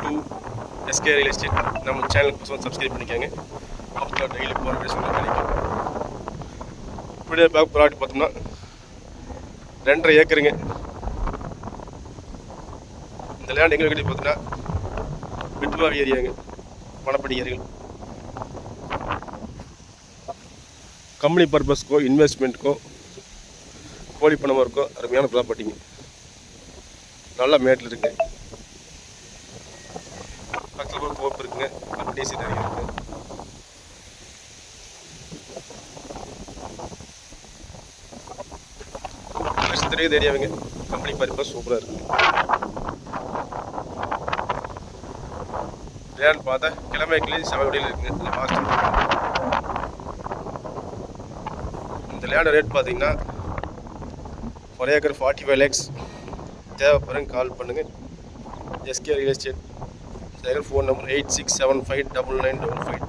To SK real estate. நம்ம சேனலுக்கு subscribe பண்ணிக்கோங்க. அப்போ தான் டெய்லி போகிற வீடியோஸ் உங்களுக்கு கிடைக்கும். வீடியோ ப்ராடக்ட் பார்த்தோம்னா 2.5 ஏக்கருங்க. இந்த லேண்ட் எங்கே கிட்ட பார்த்தோன்னா விட்டுவாவி ஏரியாங்க, மணப்படி ஏரியா. கம்பெனி பர்பஸ்க்கோ இன்வெஸ்ட்மெண்ட்டுக்கோ கோழி பணமாக இருக்கோ அருமையான ப்ராப்பர்ட்டிங்க. நல்லா மேட்டில் இருக்குங்க. பக்கத்தில் கூட தோப்பு இருக்குங்க, டிசி நிறைய இருக்குங்க. தெரியுது ஏரியாவுங்க. கம்பெனி பர்பஸ் சூப்பராக இருக்குங்க. லேண்ட் பார்த்தா கிழமைக்கிளி செவடியில் இருக்குங்க. இந்த மாதம் இந்த லேண்ட் ரேட் பார்த்தீங்கன்னா 1 ஏக்கர் 45 lakhs. தேவைப்படுங்க கால் பண்ணுங்கள். SK real estate. Phone number 86759995.